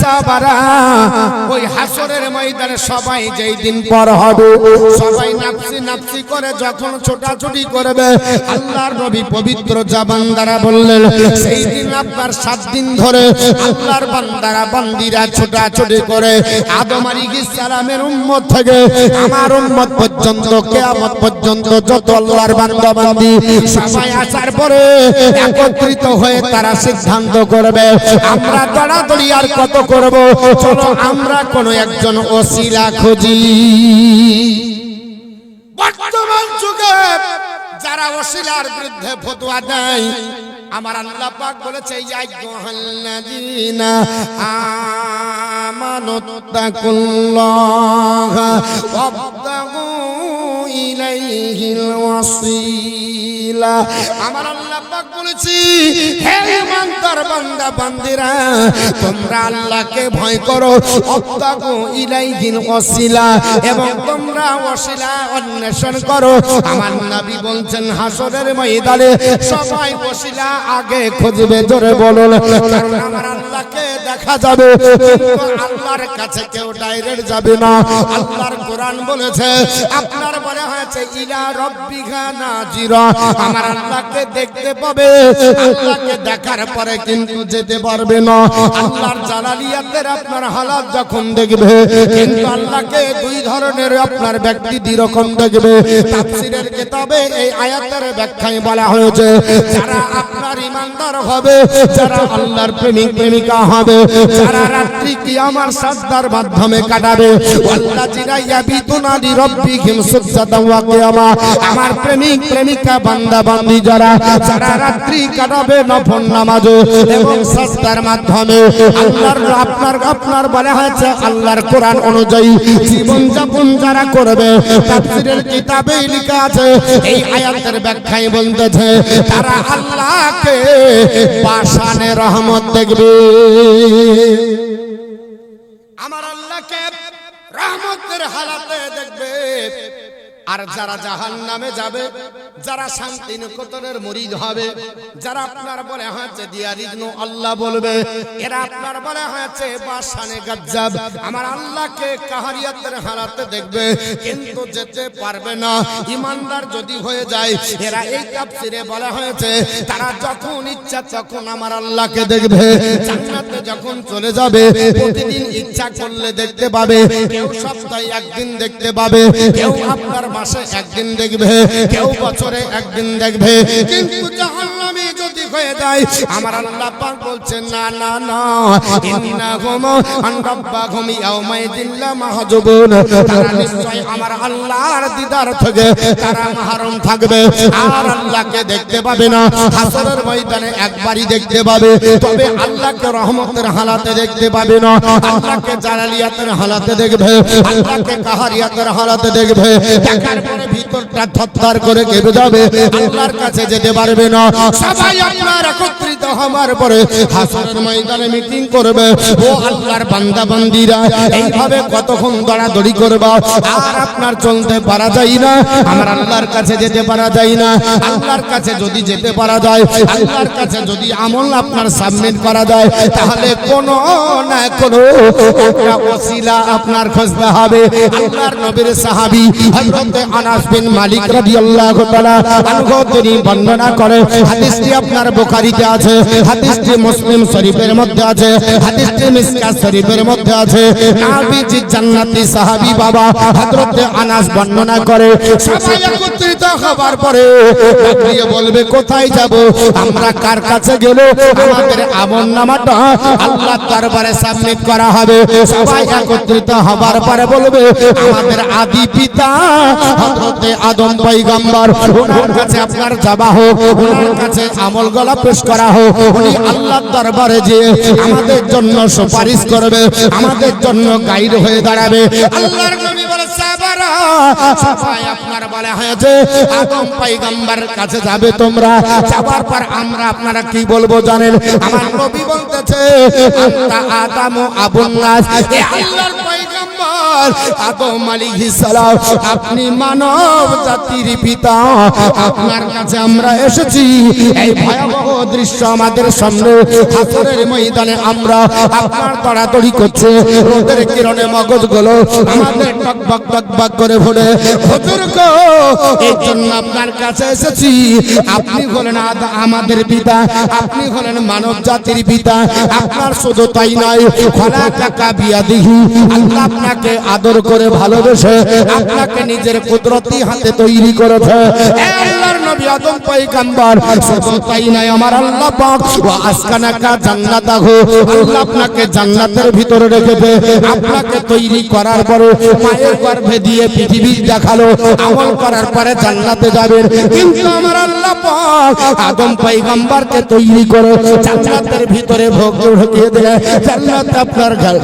সাহাবারা ওই হাসরের ময়দানে সবাই যেই দিন পর হবে সবাই নাফসি নাফসি করে যখন ছোটাছুটি করবে আল্লাহর নবী পবিত্র জবান দ্বারা বললেন সেই দিন আপনার 7 দিন ধরে আল্লাহর বান্দারা বান্দিরা ছোটাছুটি করে আদম আলাইহিস সালামের উম্মত থেকে আমার উম্মত পর্যন্ত কিয়ামত পর্যন্ত যত আল্লাহর বান্দা বান্দি সবাই আসার পরে একত্রিত হয়ে তারা সিদ্ধান্ত করবে আমরা দৌড়াদৌড়ি আর কত করব চলো আমরা কোন একজন ওসিলা খুঁজি বর্তমান যুগে যারা ওসিলার বিরুদ্ধে ফতোয়া দেয় আমার আল্লাহ পাক বলেছে ইয়া আইয়ুহাল্লাযীনা আমানুত্তাকুল্লাহা ওয়াবতাগু ইলাইহিল ওয়াসিলা আমার আল্লাহ পাক বলেছি হে ইমানদার বান্দা বান্দিরা তোমরা আল্লাহকে ভয় করো ওয়াবতাগু ইলাইহিল ওয়াসিলা এবং তোমরা ওয়াসিলা অন্বেষণ করো আমার নবী বলেন হাসরের ময়দানে সবাই ওয়াসিলা আগে খুঁজবে জোরে বলুন কারণ আমার আল্লাহকে দেখা যাবে কিন্তু আল্লাহর কাছে কেউ ডাইরেক্ট যাবে না আল্লাহর কোরআন বলেছে আপনার বলা হয়েছে ইলা রাব্বিকা নাজিরা আমার আল্লাহকে দেখতে পাবে আল্লাহকে দেখার পরে কিন্তু যেতে পারবে না আল্লাহর জালালিয়াতের আপনার হালাত যখন দেখবে কিন্তু আল্লাহকে দুই ধরনের আপনার ব্যক্তি দুই রকম দেখবে তাফসীরের কিতাবে এই আয়াতের ব্যাখ্যায় বলা হয়েছে যারা আপনার ঈমানদার হবে যারা আল্লাহর প্রেমিক প্রেমিকা হবে যারা রাত্রি কিয়ামার সাজদার মাধ্যমে কাটাবে ওয়াল্লাযিনা ইয়াবিতুনা লিরাব্বিহিম সুজদান ওয়া কিয়ামা আমার প্রেমিক প্রেমিকা বান্দা বান্দি যারা রাত্রি কাটাবে নফল নামাজে এবং সাজদার মাধ্যমে আল্লাহর আপনার বলা হয়েছে আল্লাহর কোরআন অনুযায়ী জীবন যাপন যারা করবে তাফসীরের কিতাবে লেখা আছে এই আয়াতের ব্যাখ্যায় বলতেছে তারা আল্লাহকে পাশানে রহমত দেখবে আমার আল্লাহকে রহমতের হালাতে দেখবে আর যারা জাহান্নামে যাবে যারা শান্তি নিকেতনের মুরিদ হবে যারা আপনার বলে হয়েছে দিয়ারিজনু আল্লাহ বলবে এরা আপনার বলে হয়েছে বাসানে গাজ্জাব আমার আল্লাহকে কাহারিয়াতের হালাতে দেখবে কিন্তু যেতে পারবে না ঈমানদার যদি হয়ে যায় এরা এই তাফসীরে বলা হয়েছে তারা যখন ইচ্ছা তখন আমার আল্লাহকে দেখবে জান্নাতে যখন চলে যাবে প্রতিদিন ইচ্ছা করলে দেখতে পাবে কেউ সপ্তাহে একদিন দেখতে পাবে কেউ আপনার মাসে একদিন দেখবে কেউ বছরে একদিন দেখবে কিন্তু জাহান্নামী যদি হয়ে যায় আমার আল্লাহ পাক বলছেন না না না ইন্নাহুম আন রাব্বাহুম ইয়াওমাইযিন লামাহজুবুন তারা নিশ্চয় আমার আল্লাহর দিদার থেকে তারা মাহরুম থাকবে আর আল্লাহকে দেখতে পাবে না হাসরের ময়দানে একবারই দেখতে পাবে তবে আল্লাহকে রহমতের হালাতে দেখতে পাবে না আল্লাহকে জালালিয়াতের হালাতে দেখবে আল্লাহকে কাহারিয়াতের হালাতে দেখবে দেখার পরে ভিতরটা থরথর করে কেঁপে যাবে আল্লাহর কাছে যেতে পারবে না সবাই আপনার একত্রিত হওয়ার পরে হাসরের ময়দানে মিটিং করবে ও আল্লাহর বান্দা বান্দিরা এইভাবে কতক্ষণ দৌড়াদৌড়ি করবে আর আপনার চলতে পারা যায় না আমার আল্লাহর কাছে যেতে পারা যায় না আল্লাহর কাছে যদি যেতে পারা যায় আল্লাহর কাছে যদি আমল আপনার সাবমিট করা যায় তাহলে কোনো না কোনো একটা ওসিলা আপনার খুঁজতে হবে আল্লাহর নবীর সাহাবী হযরত আনাস বিন মালিক রাদিয়াল্লাহু তাআলা আনহু তিনি বর্ণনা করে হাদিসটি আপনার বুখারীতে আছে হাদিসটি মুসলিম শরীফের মধ্যে আছে হাদিসটি মিশকাত শরীফের মধ্যে আছে নবীজি জান্নাতি সাহাবী বাবা হযরত আনাস বর্ণনা করে সবাই একত্রিত হবার পরে তাকিয়ে বলবে কোথায় যাব আমরা কার কাছে গেল আমাদের আমলনামাটা আল্লাহর দরবারে সাবমিট করা হবে সবাই একত্রিত হবার পরে বলবে আমাদের আদি পিতা হযরত আদম পয়গম্বর ওনার কাছে আপনার যাওয়া হোক ওনার কাছে আমলগুলো পেশ করা হোক উনি আল্লাহর দরবারে যে আমাদের জন্য সুপারিশ করবে আমাদের জন্য গাইড হয়ে দাঁড়াবে আল্লাহর নবী বলে সাহাবারা সবাই আপনার বলা হয়েছে আদম পয়গম্বরের কাছে যাবে তোমরা যাবার পর আমরা আপনারা কি বলবো জানেন আমার নবী বলতেছে আনতা আদম আবুন নাস এ আল্লাহর পয়গম্বর পয়গম্বর আদম আলাইহিস সালাম, আপনি মানব জাতির পিতা, আপনার কাছে আমরা এসেছি। এই ভয়াবহ দৃশ্য আমাদের সামনে, হাসরের ময়দানে আমরা আপনার তাড়াতাড়ি করছে, রোদের কিরণে মগজগুলো আমাদের টকবক টকবক করে ভরে। হুজুর গো, এই জন্য আপনার কাছে এসেছি। আপনি হলেন আমাদের পিতা, আপনি হলেন মানব জাতির পিতা। আপনার শুধু তাই নয়, খলাকাকা বিয়াদিহি, আল্লাহ আপনাকে আদর করে ভালোবেসে আপনাকে নিজের কুদরতি হাতে তৈরি করেছে। আল্লাহর নবী আদম পয়গম্বর, শুধু তাই নয়, আমার আল্লাহ পাক ওয়া আসকানাকা জান্নাতাহু, আল্লাহ আপনাকে জান্নাতের ভিতরে রেখেছে। আপনাকে তৈরি করার পরে মায়ের গর্ভে দিয়ে পৃথিবী দেখালো, আমল করার পরে জান্নাতে যাবেন। কিন্তু আমার আল্লাহ পাক আদম পয়গম্বরকে তৈরি করে জান্নাতের ভিতরে ভোগ ঢুকিয়ে দিলেন। জান্নাতে আপনার ঘর,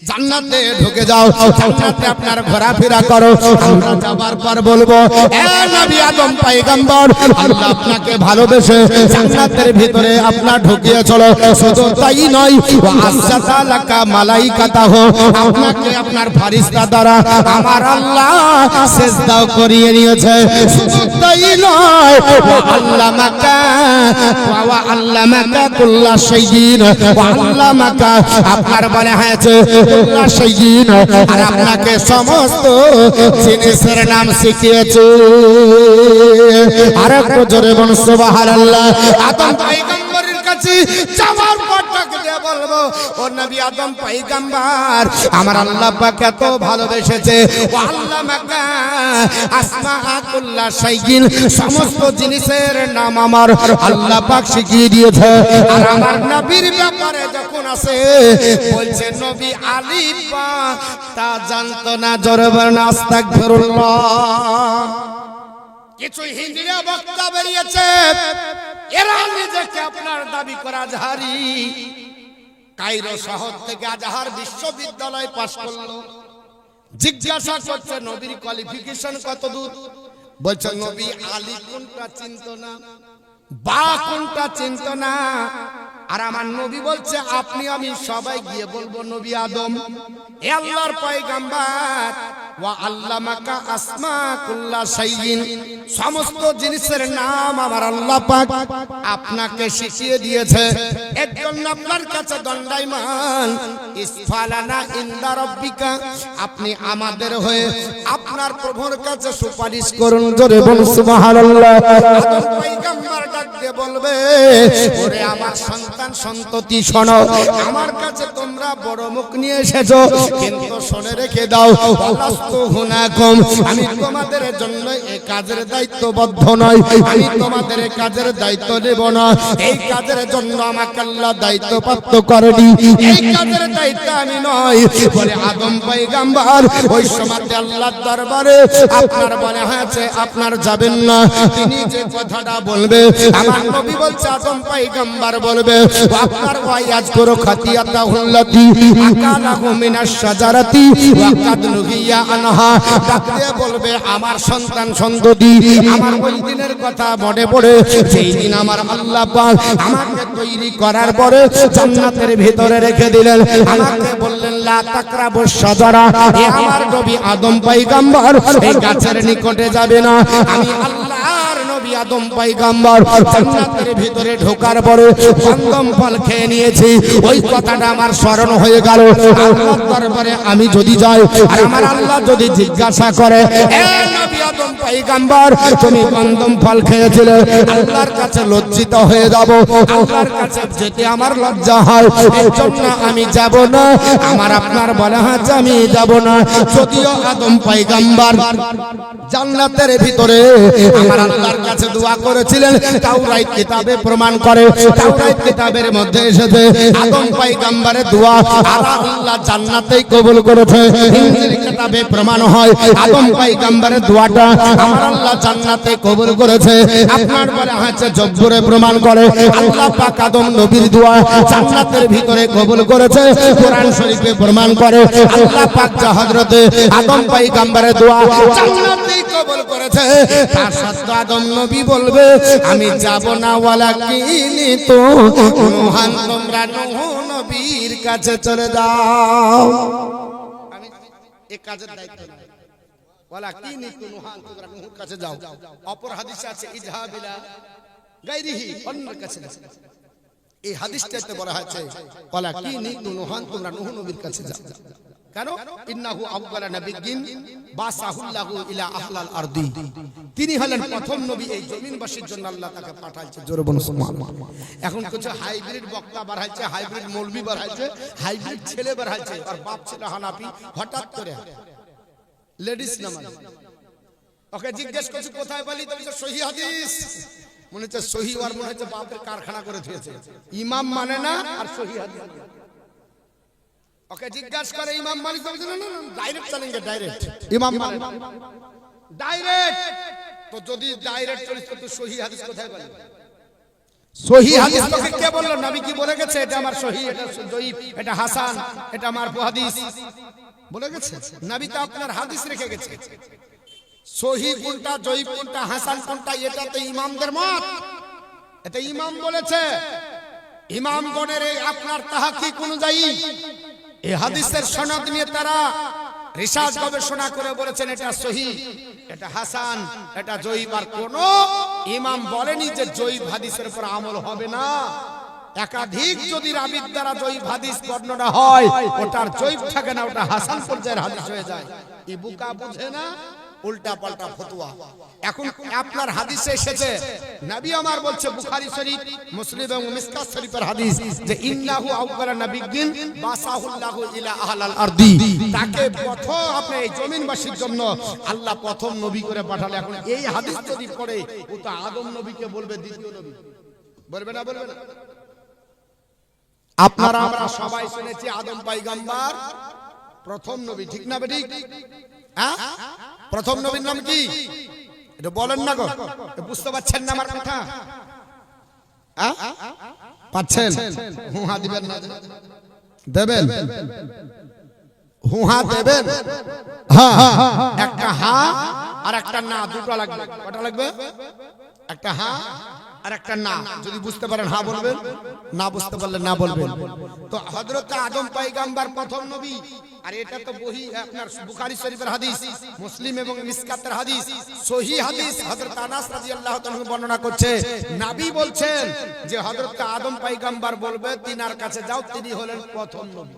জান্নাতে ঢুকে যাও, জান্নাতে আপনার ঘোরাফেরা করো। আমরা যাবার পর বলবো, এ নবী আদম পয়গম্বর, আল্লাহ আপনাকে ভালোবেসে জান্নাতের ভিতরে আপনার ঢুকিয়ে চলো। শুধু তাই নয়, ওয়া আসজাদা লাকা মালাইকাতাহু, আপনাকে আপনার ফেরেশতা দ্বারা আমার আল্লাহ সিজদাও করিয়ে নিয়েছে। শুধু তাই নয়, ওয়া আল্লামাকা কুল্লা শাইইন, ওয়া আল্লামাকা, আপনার বলা হয়েছে আর আপনাকে সমস্ত জিনিসের নাম শিখিয়েছে। আর একটু জোরে বলুন সুবহানাল্লাহ। আদম পয়গম্বরের কাছে যাওয়ার পর ডাকতে বলবো, ও নবী আদম পয়গম্বর, আমার আল্লাহ পাক এত ভালোবেসেছে, ও আল্লামাকা আসমা কুল্লা শাইইন, সমস্ত জিনিসের নাম আমার আল্লাহ পাক শিখিয়ে দিয়েছে। আর আমার নবীর ব্যাপারে যখন আসে বলছে, নবী আলিফ বা তা জানতো না, জোরে বলেন আস্তাগফিরুল্লাহ। কিছু হিজড়া বক্তা বেরিয়েছে, এরা নিজেকে আপনার দাবি করা আজহারি, কায়রো শহর থেকে আজহার বিশ্ববিদ্যালয় পাশ করলো। জিজ্ঞাসা করছে নবীর কোয়ালিফিকেশন কত দূর, বলছে নবী আলী কোনটা চিনতো না, বা কোনটা চিনতো না। আর আমার নবী বলছে, আপনি আমি সবাই গিয়ে বলবো নবী আদম, এ আল্লাহর পয়গম্বর, ওয়া আল্লামাকা আসমা কুল্লা শাইইন, সমস্ত জিনিসের নাম আমার আল্লাহ পাক আপনাকে শিখিয়ে দিয়েছে। এর জন্য আপনার কাছে দণ্ডায়মান, ইসফালানা ইনদা রাব্বিকা, আপনি আমাদের হয়ে আপনার প্রভুর কাছে সুপারিশ করুন। জোরে বলুন সুবহানাল্লাহ। আদম পয়গম্বর ডাক দিয়ে বলবে, ওরে আমার সন্তান সন্ততি শোনো, আমার কাছে তোমরা বড় মুখ নিয়ে এসেছো, কিন্তু শুনে রেখে দাও, আমি তোমাদের জন্য এই কাজের দায়িত্ববদ্ধ নই, আমি তোমাদের কাজের দায়িত্ব নেব না। এই কাজের জন্য আমাকে আল্লাহ দায়িত্বপ্রাপ্ত করেনি, এই কাজের দায়িত্ব আমি নয়। বলে আদম পয়গম্বর ওই সময় আল্লাহর দরবারে আপনার বলা হয়েছে আপনার যাবেন না। তিনি যে কথাটা বলবে, আমার নবী বলছে আদম পয়গম্বর বলবে, আপনার ওয়াজ করো খাতিয়াতাহুল্লাতি আকালাহু মিনাশ শাজারাতি ওয়া কাদ নুহিয়া আনহা, ডাকতে বলবে আমার সন্তান সন্ততি, আমার ওই দিনের কথা মনে পড়ে, সেই দিন আমার আল্লাহ পাক আমাকে তৈরি করার পরে জান্নাতের ভিতরে রেখে দিলেন। আমাকে বললেন লা তাকরাবুশ শাজারা, এ আমার নবী আদম পয়গম্বর এই গাছের নিকটে যাবে না। আমি আল্লাহর নবী আদম পয়গম্বর জান্নাতের ভিতরে ঢোকার পরে কন্দম ফল খেয়ে নিয়েছি, ওই কথাটা আমার স্মরণ হয়ে গেল। আল্লাহর দরবারে আমি যদি যাই আর আমার আল্লাহ যদি জিজ্ঞাসা করে, এ নবী আদম পয়গম্বর তুমি কন্দম ফল খেয়েছিলে, আল্লাহর কাছে লজ্জিত হয়ে যাব, আল্লাহর কাছে যেতে আমার লজ্জা হয়, এর জন্য আমি যাব না। আমার আপনার বলা হচ্ছে আমি যাব না। যদিও আদম পয়গম্বর জান্নাতের ভিতরে আমার আল্লাহর কাছে দোয়া করেছিলেন, তাওরাত কিতাবে প্রমাণ করে, তাওরাত কিতাবের মধ্যে এসেছে আদম পয়গম্বরের দোয়া আর আল্লাহ জান্নাতেই কবুল করেছে। ইনজিল কিতাবে প্রমাণ হয় আদম পয়গম্বরের দোয়াটা আমার আল্লাহ জান্নাতে কবুল করেছে। আপনার বলা হয়েছে জব্বরে প্রমাণ করে আল্লাহ পাক আদম নবীর দোয়া জান্নাতের ভিতরে কবুল করেছে। কোরআন শরীফে প্রমাণ করে আল্লাহ পাক হযরতে আদম পয়গম্বরের দোয়া জান্নাতেই কবুল করেছে। তার সত্য আদম নবী নবী বলবে আমি যাব না ওয়ালাকিন তো নুহান তোমরা নূহ নবীর কাছে চলে যাও। আমি এই কাজের দায়িত্ব নেই, ওয়ালাকিন তো নুহান তোমরা নূহর কাছে যাও। অপর হাদিসে আছে ইযহাব ইলা গায়রিহি, অন্যের কাছে। এই হাদিসটাতে বলা হয়েছে ওয়ালাকিন তো নুহান তোমরা নূহ নবীর কাছে যাও। কেন? ইন্নাহু আউয়ালা নাবিয়্যিন বাসাহুল্লাহু ইলা আহলাল আরদি, তিনি হলেন প্রথম নবী এই জমিনবাসীর জন্য আল্লাহ তাকে পাঠাইছে। জোরে বলুন সুবহানাল্লাহ। এখন কিছু হাইব্রিড বক্তা বাড়াইছে, হাইব্রিড মৌলবি বাড়াইছে, হাইব্রিড ছেলে বাড়াইছে। আর বাপ ছিল হানাফি, হঠাৎ করে লেডিস নামাজ। ওকে জিজ্ঞেস করছি কোথায় বলি, তো বলছে সহিহ হাদিস। মনে হচ্ছে সহিহ, আর মনে হচ্ছে বাপের কারখানা করে দিয়েছে। ইমাম মানে না আর সহিহ হাদিস। ওকে জিজ্ঞাসা করে ইমাম মালিক বলছে না না ডাইরেক্ট চলেंगे, ডাইরেক্ট ইমাম মালিক ডাইরেক্ট। তো যদি ডাইরেক্ট চলিস তো সহিহ হাদিস কোথায় বলে? সহিহ হাদিস তোকে কে বললো? নবী কি বলে গেছে এটা আমার সহিহ, এটা জয়ীফ, এটা হাসান, এটা মারফু হাদিস বলে গেছে? নবী তো আপনার হাদিস রেখে গেছে। সহিহ কোনটা, জয়ীফ কোনটা, হাসান কোনটা, এটা তো ইমামদের মত। এটা ইমাম বলেছে। ইমামগণের এই আপনার তাহকিক অনুযায়ী এই হাদিসের সনদ নিয়ে তারা রিসার্চ গবেষণা করে বলেছেন এটা সহিহ, এটা হাসান, এটা জয়ীফ। আর কোন ইমাম বলেনি যে জয়ীফ হাদিসের উপর আমল হবে না। একাধিক যদি রাবীর দ্বারা জয়ীফ হাদিস বর্ণনা হয়, ওটার জয়ীফ থাকে না, ওটা হাসান পর্যায়ের হাদিস হয়ে যায়। এই বুকা বুঝে না, উল্টা পাল্টা ফতোয়া। এখন আপনার হাদিসে এসেছে, নবী আমার বলছে বুখারী শরীফ, মুসলিম এবং মিশকাত শরীফের হাদিস যে ইন্নাহু আউয়ালা নাবিয়্যিন বাসাহুল্লাহু ইলা আহলাল আরদি, তাকে প্রথম আপনি এই জমিনবাসীর জন্য আল্লাহ প্রথম নবী করে পাঠালে। এখন এই হাদিস যদি পড়ে, ও তো আদম নবীকে বলবে দ্বিতীয় নবী, বলবে না? বলবে না? আপনারা আমরা সবাই শুনেছি আদম পয়গম্বর প্রথম নবী, ঠিক না বেঠিক? হ্যাঁ, প্রথম নবীর নাম কি এটা বলেন না গো? বুঝতে পারছেন না আমার কথা? পাচ্ছেন? হুহা দিবেন না? দেবেন? হুহা দেবেন? হ্যাঁ, একটা হা আর একটা না, দুটো লাগবে। কটা লাগবে? একটা হা আর একটা না। যদি বুঝতে পারেন হা বলবেন, না বুঝতে পারলে না বলবেন। তো হযরত আদম পয়গম্বর প্রথম নবী। আর এটা তো বহি আপনার বুখারী শরীফের হাদিস, মুসলিম এবং মিশকাতের হাদিস, সহিহ হাদিস। হযরত আনাস রাদিয়াল্লাহু তাআলা বর্ণনা করছে, নবী বলছেন যে হযরত আদম পয়গম্বর বলবে তিনার কাছে যাও, তিনি হলেন প্রথম নবী।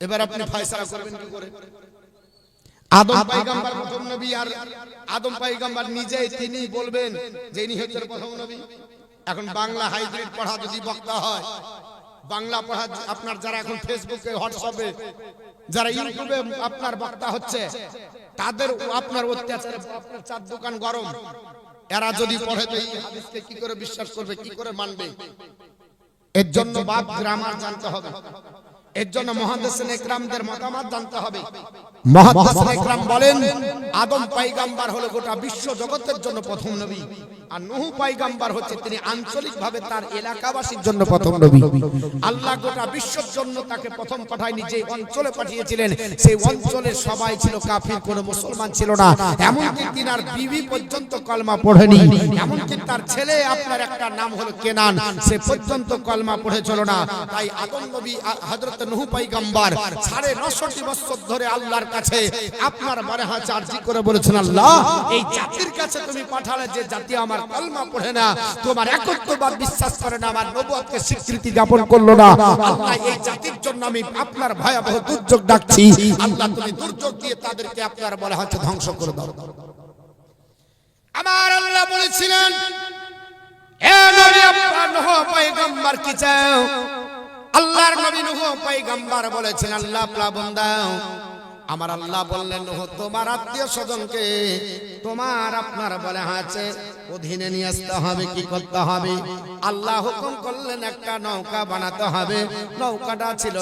এবার আপনি ফয়সালা করবেন কি করে? আদম পয়গম্বর প্রথম নবী, আর আদম পয়গম্বর নিজেই তিনি বলবেন যে ইনি হচ্ছেন প্রথম নবী। এখন বাংলা হাইব্রিড পড়া যদি বক্তা হয়, বাংলা পড়া আপনার যারা এখন ফেসবুকে, হোয়াটসঅ্যাপে, যারা ইউটিউবে আপনার বক্তা হচ্ছে, তাদের আপনার অত্যাচারে আপনার চার দোকান গরম। এরা যদি পড়ে তো এই হাদিসকে কি করে বিশ্বাস করবে, কি করে মানবে? এর জন্য বাপ গ্রামার জানতে হবে, এর জন্য মুহাদ্দিসিন ইকরামদের মতামত জানতে হবে। মুহাদ্দিসিন ইকরাম বলেন আদম পয়গম্বর হলো গোটা বিশ্ব জগতের জন্য প্রথম নবী, আর নূহ পয়গম্বর হচ্ছে তিনি আঞ্চলিকভাবে তার এলাকাবাসীর জন্য প্রথম নবী। আল্লাহ গোটা বিশ্বের জন্য তাকে প্রথম পাঠায়নি, যে অঞ্চলে পাঠিয়েছিলেন সেই অঞ্চলের সবাই ছিল কাফির, কোনো মুসলমান ছিল না। এমনকি তিনার বিবি পর্যন্ত কলমা পড়েনি, এমনকি তার ছেলে আপনার একটা নাম হলো কেনান, সে পর্যন্ত কলমা পড়েছিল না। তাই আদম নবী হযরত নূহ পয়গম্বর 950 বছর ধরে আল্লাহর কাছে আপনার মনে হয় চার্জি করে বলেছেন, আল্লাহ এই জাতির কাছে তুমি পাঠালে যে জাতি আমার কলমা পড়ে না, তোমার একত্ববাদ বিশ্বাস করে না, আমার নবুয়তকে স্বীকৃতি জ্ঞাপন করলো না, আল্লাহ এই জাতির জন্য আমি আপনার ভয়াবহ দুর্যোগ ডাকছি, আল্লাহ তুমি দুর্যোগ দিয়ে তাদেরকে আপনার বলা হচ্ছে ধ্বংস করে দাও। আমার আল্লাহ বলেছিলেন, হে নবী আপনার নূহ পয়গম্বর কি চাও? আল্লাহর নবী নূহ পয়গম্বর বলেছেন, আল্লাহ প্লাবন দাও। আমার আল্লাহ বললেন, নূহ তোমার আত্মীয় স্বজনকে তোমার আপনার বলা আছে অধীনে নিয়ে আসতে হবে। কি করতে হবে? আল্লাহ হুকুম করলেন একটা নৌকা বানাতে হবে। নৌকাটা ছিল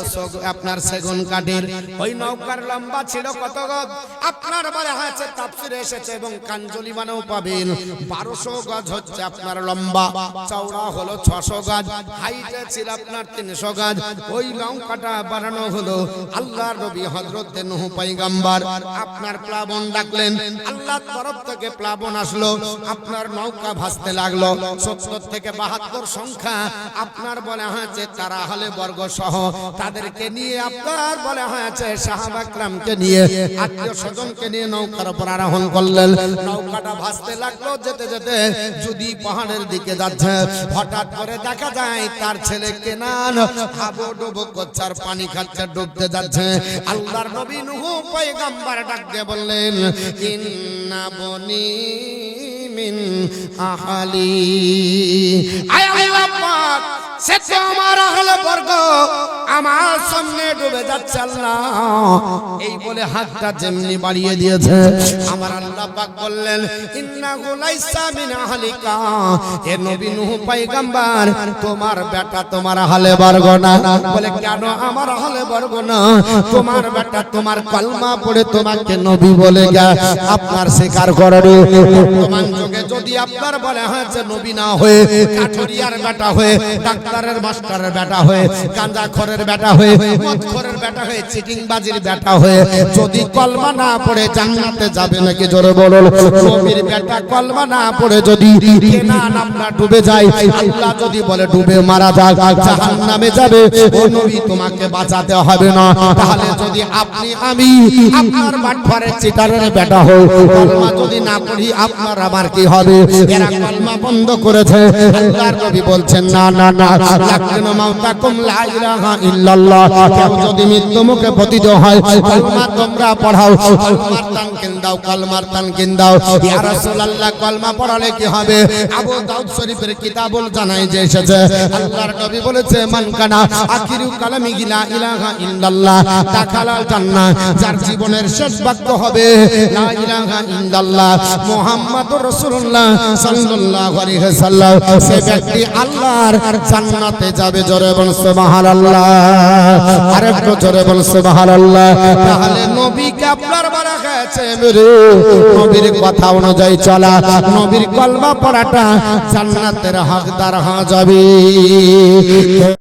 আপনার সেগুন কাঠের। ওই নৌকার লম্বা ছিল কত গজ? আপনার বলে হয়েছে তাফসিরে এসেছে এবং কাঞ্জলি মানেও পাবেন 1200 গজ হচ্ছে আপনার লম্বা, চওড়া হলো 600 গজ, হাইটে ছিল আপনার 300 গজ। ওই নৌকাটা বানানো হলো। আল্লাহর নবী হযরত নূহ পয়গম্বর আপনার প্লাবন ডাকলেন, আল্লাহর তরফ থেকে প্লাবন আসলো, আপনার নৌকা ভাসতে লাগলো। 70 থেকে 72 সংখ্যা আপনার বলা হয়েছে তারা হলে বর্গ সহ তাদেরকে নিয়ে আপনার বলা হয়েছে সাহাবা کرامকে নিয়ে আত্মীয় স্বজনকে নিয়ে নৌকার উপর আরোহণ করলেন। নৌকাটা ভাসতে লাগলো। যেতে যেতে যদি পাহাড়ের দিকে যাচ্ছে, হঠাৎ করে দেখা যায় তার ছেলে কেনান হাবুডুবু করছে আর পানি খাচ্ছে, ডুবতে যাচ্ছে। আল্লাহর নবী নূহ পয়গম্বর ডাক দিয়ে বললেন, ইন্না বনি মিন আহলি, আয় আল্লাহ পাক, সে তো আমার আহলে বর্গ, আমার সামনে ডুবে যাচ্ছে আল্লাহ। এই বলে হাতটা যেমনি বাড়িয়ে দিয়েছে, আমার আল্লাহ পাক বললেন, ইন্নাহু লাইসা মিন আহলিকা, হে নবী নূহ পয়গম্বর, তোমার বেটা তোমার আহলে বর্গ না। বলে কেন আমার আহলে বর্গ না? তোমার বেটা তোমার কলমা পড়ে তোমাকে নবী বলে গা আপনার স্বীকার করে। বর্তমান যুগে যদি আপনার বলে হয়েছে নবী না হয়ে কাঠুরিয়ার বেটা হয়ে, ডাক্তারের মাস্টারের বেটা হয়ে, গাঁজাখোরের বেটা হয়ে, মদখোরের বেটা হয়ে, চিটিংবাজির বেটা হয়ে যদি কলমা না পড়ে জান্নাতে যাবে নাকি? জোরে বলুন। নবীর বেটা কলমা না পড়ে যদি কেনান আমরা ডুবে যাই, আল্লাহ যদি বলে ডুবে মারা যাক, জাহান্নামে যাবে, ও নবী তোমাকে বাঁচাতে হবে না। তাহলে যদি আপনি আমি আপনার বাটপারের চিটারের বেটা হই, কলমা যদি না পড়ি আপনার আমার কি হবে? এরা কলমা বন্ধ করেছে। আল্লাহর নবী বলছেন, না না না, লাকিন মাউতাকুম লা ইলাহা ইল্লাল্লাহ, কেউ যদি মৃত্যু মুখে পতিত হয় কলমা তোমরা পড়াও, কলমার তানকিন দাও, কলমার তানকিন দাও। ইয়া রাসূলুল্লাহ, কলমা পড়ালে কি হবে? আবু দাউদ শরীফের কিতাবুল জানাই যে এসেছে, আল্লাহর নবী বলেছে, মান কানা আখিরু কালামি লা ইলাহা ইল্লাল্লাহ দাখালাল জান্নাহ, যার জীবনের শেষ বাক্য হবে লা ইলাহা ইল্লাল্লাহ মুহাম্মাদুর রাসূলুল্লাহ সাল্লাল্লাহু আলাইহি ওয়াসাল্লাম, সে ব্যক্তি আল্লাহর জান্নাতে যাবে। জোরে বল সুবহানাল্লাহ, আরেকটু জোরে বল সুবহানাল্লাহ। তাহলে নবীকে আপনার বলা হয়েছে নবীর কথা অনুযায়ী চলা, নবীর কলমা পড়াটা জান্নাতের হকদার হওয়া যাবে।